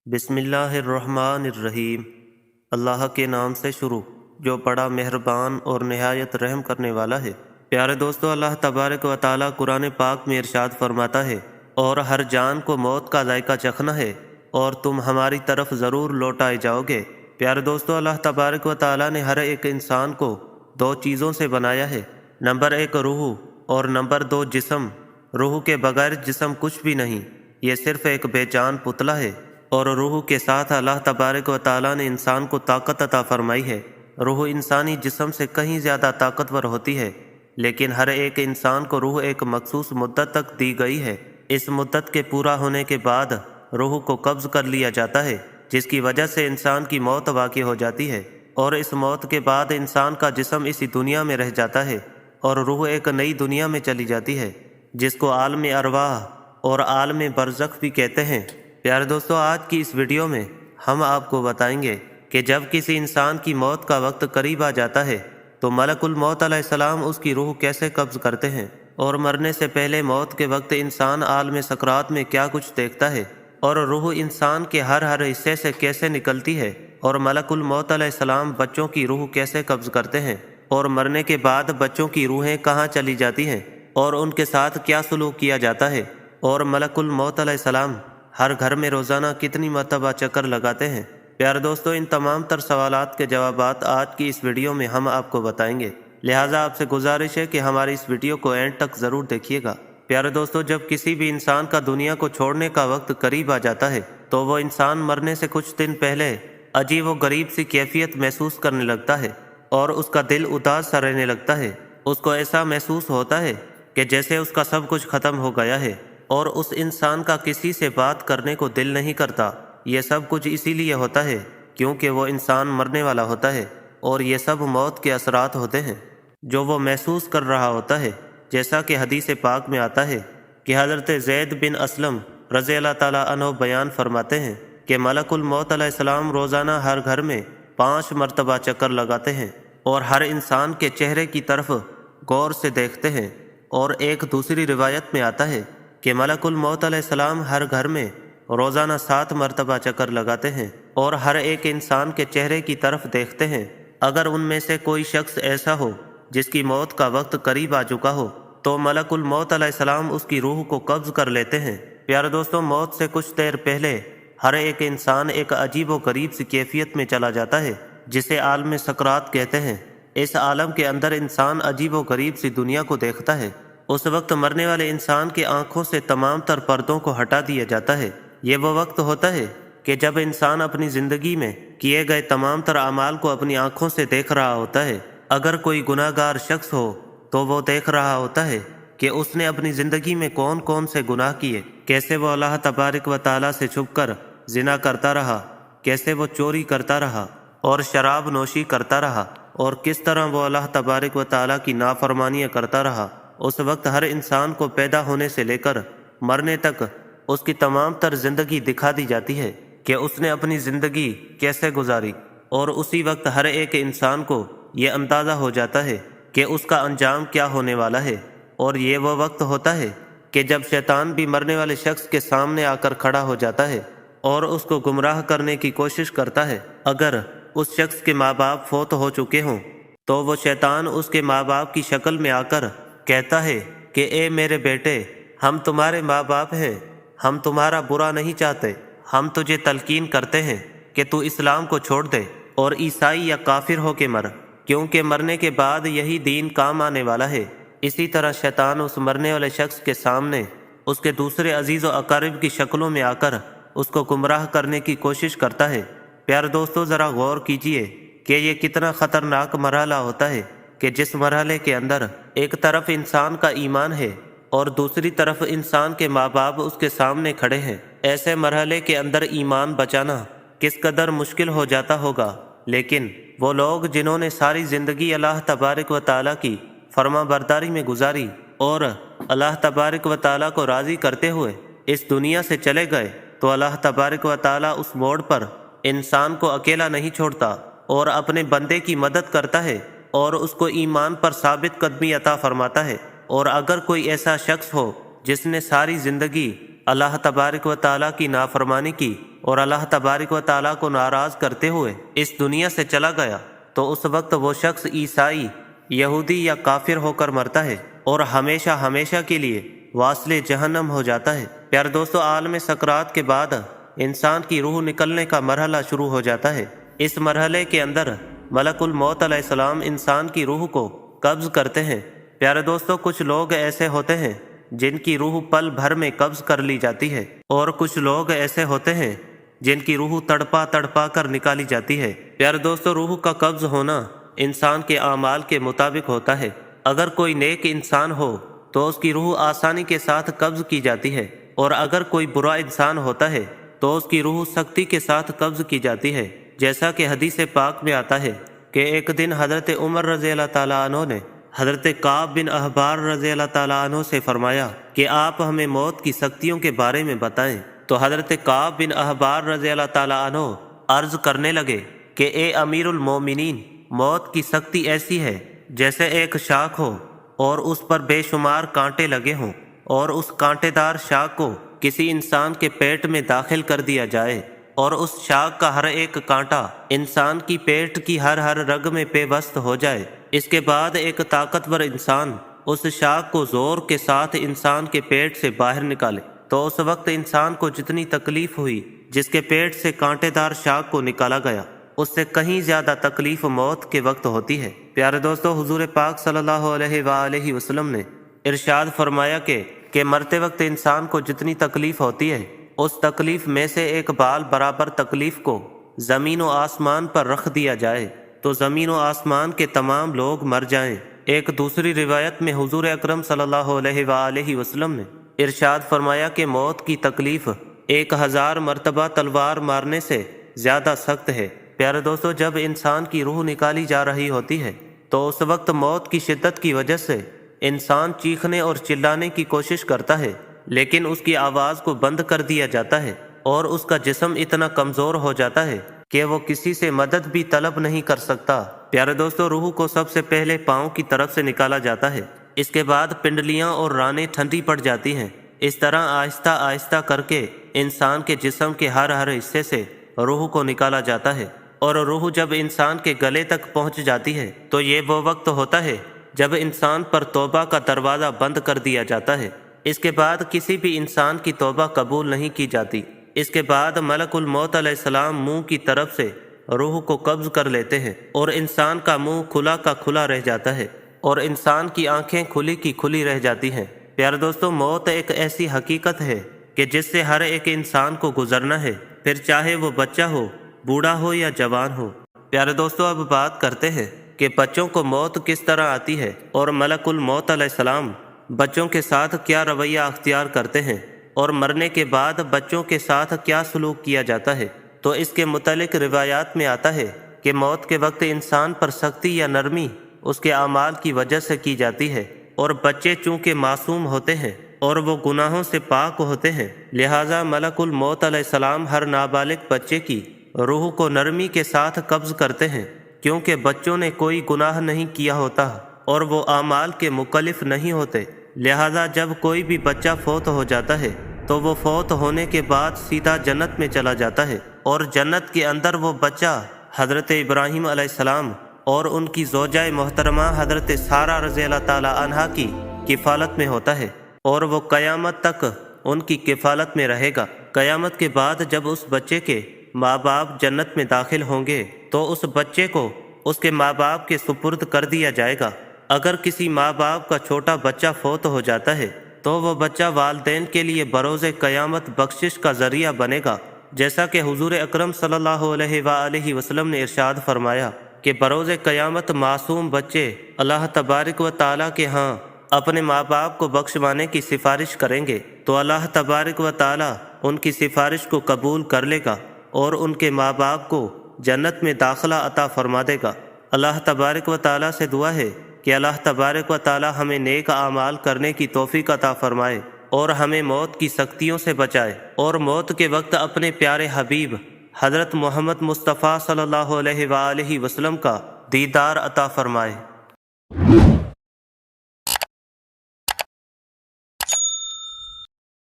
बिस्मिल्लाहिर्रहमानिर्रहीम। अल्लाह के नाम से शुरू जो बड़ा मेहरबान और नहायत रहम करने वाला है। प्यारे दोस्तों, अल्लाह तबारक व तआला कुरान पाक में इरशाद फरमाता है, और हर जान को मौत का जायका चखना है और तुम हमारी तरफ ज़रूर लौटाए जाओगे। प्यारे दोस्तों, अल्लाह तबारक व तआला ने हर एक इंसान को दो चीज़ों से बनाया है। नंबर एक रूह और नंबर दो जिस्म। रूह के बगैर जिस्म कुछ भी नहीं, ये सिर्फ एक बेजान पुतला है। और रूह के साथ अल्लाह तबारक व तआला ने इंसान को ताकत अता फरमाई है। रूह इंसानी जिस्म से कहीं ज़्यादा ताकतवर होती है, लेकिन हर एक इंसान को रूह एक मखसूस मुद्दत तक दी गई है। इस मुद्दत के पूरा होने के बाद रूह को कब्ज़ कर लिया जाता है, जिसकी वजह से इंसान की मौत वाक़ई हो जाती है। और इस मौत के बाद इंसान का जिस्म इसी दुनिया में रह जाता है और रूह एक नई दुनिया में चली जाती है, जिसको आलम अरवाह और आलम बरज़ख भी कहते हैं। प्यारे दोस्तों, आज की इस वीडियो में हम आपको बताएंगे कि जब किसी इंसान की मौत का वक्त करीब आ जाता है तो मलकुल मौत अलैहिस्सलाम उसकी रूह कैसे कब्ज़ करते हैं, और मरने से पहले मौत के वक्त इंसान आलम सकरात में क्या कुछ देखता है, और रूह इंसान के हर हिस्से से कैसे निकलती है, और मलकुल मौत अलैहिस्सलाम बच्चों की रूह कैसे कब्ज़ करते हैं, और मरने के बाद बच्चों की रूहें कहाँ चली जाती हैं और उनके साथ क्या सलूक किया जाता है, और मलकुल मौत अलैहिस्सलाम हर घर में रोज़ाना कितनी मरतबा चक्कर लगाते हैं। प्यारे दोस्तों, इन तमाम तर सवालात के जवाबात आज की इस वीडियो में हम आपको बताएंगे, लिहाजा आपसे गुजारिश है कि हमारी इस वीडियो को एंड तक ज़रूर देखिएगा। प्यारे दोस्तों, जब किसी भी इंसान का दुनिया को छोड़ने का वक्त करीब आ जाता है तो वो इंसान मरने से कुछ दिन पहले अजीब व गरीब सी कैफियत महसूस करने लगता है और उसका दिल उदास सा रहने लगता है। उसको ऐसा महसूस होता है कि जैसे उसका सब कुछ ख़त्म हो गया है, और उस इंसान का किसी से बात करने को दिल नहीं करता। ये सब कुछ इसीलिए होता है क्योंकि वो इंसान मरने वाला होता है, और ये सब मौत के असरात होते हैं जो वो महसूस कर रहा होता है। जैसा कि हदीस पाक में आता है कि हज़रत ज़ैद बिन असलम रज़ी अल्लाह ताला अन्हु बयान फरमाते हैं कि मलकुल मौत अलैहिस्सलाम रोज़ाना हर घर में 5 मरतबा चक्कर लगाते हैं और हर इंसान के चेहरे की तरफ गौर से देखते हैं। और एक दूसरी रिवायत में आता है कि मलकुल मौत अलैहिस्सलाम हर घर में रोज़ाना 7 मरतबा चक्कर लगाते हैं और हर एक इंसान के चेहरे की तरफ देखते हैं। अगर उनमें से कोई शख्स ऐसा हो जिसकी मौत का वक्त करीब आ चुका हो तो मलकुल मौत अलैहिस्सलाम उसकी रूह को कब्ज़ कर लेते हैं। प्यारे दोस्तों, मौत से कुछ देर पहले हर एक इंसान एक अजीब व गरीब सी कैफियत में चला जाता है, जिसे आलम सकरात कहते हैं। इस आलम के अंदर इंसान अजीब व गरीब सी दुनिया को देखता है। उस वक्त मरने वाले इंसान की आंखों से तमाम तर पर्दों को हटा दिया जाता है। ये वो वक्त होता है कि जब इंसान अपनी ज़िंदगी में किए गए तमाम तर अमाल को अपनी आंखों से देख रहा होता है। अगर कोई गुनाहगार शख्स हो तो वो देख रहा होता है कि उसने अपनी ज़िंदगी में कौन कौन से गुनाह किए, कैसे वो अल्लाह तबारक व तआला से छुपकर जिना करता रहा, कैसे वो चोरी करता रहा और शराब नोशी करता रहा, और किस तरह वो अल्लाह तबारक व तआला की नाफरमानियाँ करता रहा। उस वक्त हर इंसान को पैदा होने से लेकर मरने तक उसकी तमाम तर ज़िंदगी दिखा दी जाती है कि उसने अपनी ज़िंदगी कैसे गुजारी, और उसी वक्त हर एक इंसान को ये अंदाज़ा हो जाता है कि उसका अंजाम क्या होने वाला है। और ये वो वक्त होता है कि जब शैतान भी मरने वाले शख्स के सामने आकर खड़ा हो जाता है और उसको गुमराह करने की कोशिश करता है। अगर उस शख्स के माँ बाप फोत हो चुके हों तो वो शैतान उसके माँ बाप की शक्ल में आकर कहता है कि ए मेरे बेटे, हम तुम्हारे माँ बाप हैं, हम तुम्हारा बुरा नहीं चाहते, हम तुझे तलकीन करते हैं कि तू इस्लाम को छोड़ दे और ईसाई या काफिर हो के मर, क्योंकि मरने के बाद यही दीन काम आने वाला है। इसी तरह शैतान उस मरने वाले शख्स के सामने उसके दूसरे अजीज़ व अकारिब की शक्लों में आकर उसको गुमराह करने की कोशिश करता है। प्यारे दोस्तों, ज़रा गौर कीजिए कि ये कितना ख़तरनाक मरहला होता है कि जिस मरहले के अंदर एक तरफ इंसान का ईमान है और दूसरी तरफ इंसान के माँ बाप उसके सामने खड़े हैं। ऐसे मरहले के अंदर ईमान बचाना किस कदर मुश्किल हो जाता होगा, लेकिन वो लोग जिन्होंने सारी ज़िंदगी अल्लाह तबारक व तआला की फर्मा बरदारी में गुजारी और अल्लाह तबारक व तआला को राज़ी करते हुए इस दुनिया से चले गए, तो अल्लाह तबारक व तआला उस मोड़ पर इंसान को अकेला नहीं छोड़ता और अपने बंदे की मदद करता है और उसको ईमान पर साबित कदमी अता फरमाता है। और अगर कोई ऐसा शख्स हो जिसने सारी ज़िंदगी اللہ تبارک و تعالیٰ کی نافرمانی کی اور اللہ تبارک و تعالیٰ کو ناراض کرتے ہوئے اس دنیا سے چلا گیا تو اس وقت وہ شخص عیسائی، یہودی یا کافر ہو کر مرتا ہے اور ہمیشہ ہمیشہ کے لیے واصل جہنم ہو جاتا ہے۔ پیارے دوستو، عالم سکرات کے بعد انسان کی روح نکلنے کا مرحلہ شروع ہو جاتا ہے۔ اس مرحلے کے اندر ملک الموت علیہ السلام انسان کی روح کو قبض کرتے ہیں۔ پیارے دوستو، کچھ لوگ ایسے ہوتے ہیں جن کی روح پل بھر میں قبض کر لی جاتی ہے، اور کچھ لوگ ایسے ہوتے ہیں جن کی روح تڑپا تڑپا کر نکالی جاتی ہے۔ پیارے دوستو، روح کا قبض ہونا انسان کے اعمال کے مطابق ہوتا ہے۔ اگر کوئی نیک انسان ہو تو اس کی روح آسانی کے ساتھ قبض کی جاتی ہے، اور اگر کوئی برا انسان ہوتا ہے تو اس کی روح سختی کے ساتھ قبض کی جاتی ہے، جیسا کہ حدیث پاک میں آتا ہے کہ ایک دن حضرت عمر رضی اللہ تعالیٰ عنہ نے حضرت کعب بن احبار رضی اللہ تعالیٰ عنہ سے فرمایا کہ آپ ہمیں موت کی سختیوں کے بارے میں بتائیں۔ تو حضرت کعب بن احبار رضی اللہ تعالیٰ عنہ عرض کرنے لگے کہ اے امیر المومنین، موت کی سختی ایسی ہے جیسے ایک شاخ ہو اور اس پر بے شمار کانٹے لگے ہوں، اور اس کانٹے دار شاخ کو کسی انسان کے پیٹ میں داخل کر دیا جائے، اور اس شاخ کا ہر ایک کانٹا انسان کی پیٹ کی ہر رگ میں پیوست ہو جائے۔ اس کے بعد ایک طاقتور انسان اس شاخ کو زور کے ساتھ انسان کے پیٹ سے باہر نکالے، تو اس وقت انسان کو جتنی تکلیف ہوئی جس کے پیٹ سے کانٹے دار شاخ کو نکالا گیا، اس سے کہیں زیادہ تکلیف موت کے وقت ہوتی ہے۔ پیارے دوستو، حضور پاک صلی اللہ علیہ وآلہ وسلم نے ارشاد فرمایا کہ مرتے وقت انسان کو جتنی تکلیف ہوتی ہے، اس تکلیف میں سے ایک بال برابر تکلیف کو زمین و آسمان پر رکھ دیا جائے تو زمین و آسمان کے تمام لوگ مر جائیں۔ ایک دوسری روایت میں حضور اکرم صلی اللہ علیہ وآلہ وسلم نے ارشاد فرمایا کہ موت کی تکلیف 1000 مرتبہ تلوار مارنے سے زیادہ سخت ہے۔ پیارے دوستو، جب انسان کی روح نکالی جا رہی ہوتی ہے تو اس وقت موت کی شدت کی وجہ سے انسان چیخنے اور چلانے کی کوشش کرتا ہے، لیکن اس کی آواز کو بند کر دیا جاتا ہے، اور اس کا جسم اتنا کمزور ہو جاتا ہے کہ وہ کسی سے مدد بھی طلب نہیں کر سکتا۔ پیارے دوستو، روح کو سب سے پہلے پاؤں کی طرف سے نکالا جاتا ہے، اس کے بعد پنڈلیاں اور رانیں ٹھنڈی پڑ جاتی ہیں۔ اس طرح آہستہ آہستہ کر کے انسان کے جسم کے ہر حصے سے روح کو نکالا جاتا ہے، اور روح جب انسان کے گلے تک پہنچ جاتی ہے تو یہ وہ وقت ہوتا ہے جب انسان پر توبہ کا دروازہ بند کر دیا جاتا ہے۔ اس کے بعد کسی بھی انسان کی توبہ قبول نہیں کی جاتی۔ اس کے بعد ملک الموت علیہ السلام منہ کی طرف سے روح کو قبض کر لیتے ہیں، اور انسان کا منہ کھلا کا کھلا رہ جاتا ہے، اور انسان کی آنکھیں کھلی کی کھلی رہ جاتی ہیں۔ پیارے دوستو، موت ایک ایسی حقیقت ہے کہ جس سے ہر ایک انسان کو گزرنا ہے، پھر چاہے وہ بچہ ہو، بوڑھا ہو یا جوان ہو۔ پیارے دوستو، اب بات کرتے ہیں کہ بچوں کو موت کس طرح آتی ہے، اور ملک الموت علیہ السلام بچوں کے ساتھ کیا رویہ اختیار کرتے ہیں، اور مرنے کے بعد بچوں کے ساتھ کیا سلوک کیا جاتا ہے۔ تو اس کے متعلق روایات میں آتا ہے کہ موت کے وقت انسان پر سختی یا نرمی اس کے اعمال کی وجہ سے کی جاتی ہے، اور بچے چونکہ معصوم ہوتے ہیں اور وہ گناہوں سے پاک ہوتے ہیں، لہٰذا ملک الموت علیہ السلام ہر نابالغ بچے کی روح کو نرمی کے ساتھ قبض کرتے ہیں، کیونکہ بچوں نے کوئی گناہ نہیں کیا ہوتا اور وہ اعمال کے مکلف نہیں ہوتے۔ لہٰذا جب کوئی بھی بچہ فوت ہو جاتا ہے تو وہ فوت ہونے کے بعد سیدھا جنت میں چلا جاتا ہے، اور جنت کے اندر وہ بچہ حضرت ابراہیم علیہ السلام اور ان کی زوجہ محترمہ حضرت سارہ رضی اللہ تعالی عنہا کی کفالت میں ہوتا ہے، اور وہ قیامت تک ان کی کفالت میں رہے گا۔ قیامت کے بعد جب اس بچے کے ماں باپ جنت میں داخل ہوں گے تو اس بچے کو اس کے ماں باپ کے سپرد کر دیا جائے گا۔ اگر کسی ماں باپ کا چھوٹا بچہ فوت ہو جاتا ہے تو وہ بچہ والدین کے لیے بروز قیامت بخشش کا ذریعہ بنے گا، جیسا کہ حضور اکرم صلی اللہ علیہ وآلہ وسلم نے ارشاد فرمایا کہ بروز قیامت معصوم بچے اللہ تبارک و تعالیٰ کے ہاں اپنے ماں باپ کو بخشوانے کی سفارش کریں گے، تو اللہ تبارک و تعالیٰ ان کی سفارش کو قبول کر لے گا اور ان کے ماں باپ کو جنت میں داخلہ عطا فرما دے گا۔ اللہ تبارک و تعالیٰ سے دعا ہے کہ اللہ تبارک و تعالیٰ ہمیں نیک اعمال کرنے کی توفیق عطا فرمائے، اور ہمیں موت کی سختیوں سے بچائے، اور موت کے وقت اپنے پیارے حبیب حضرت محمد مصطفیٰ صلی اللہ علیہ وآلہ وسلم کا دیدار عطا فرمائے۔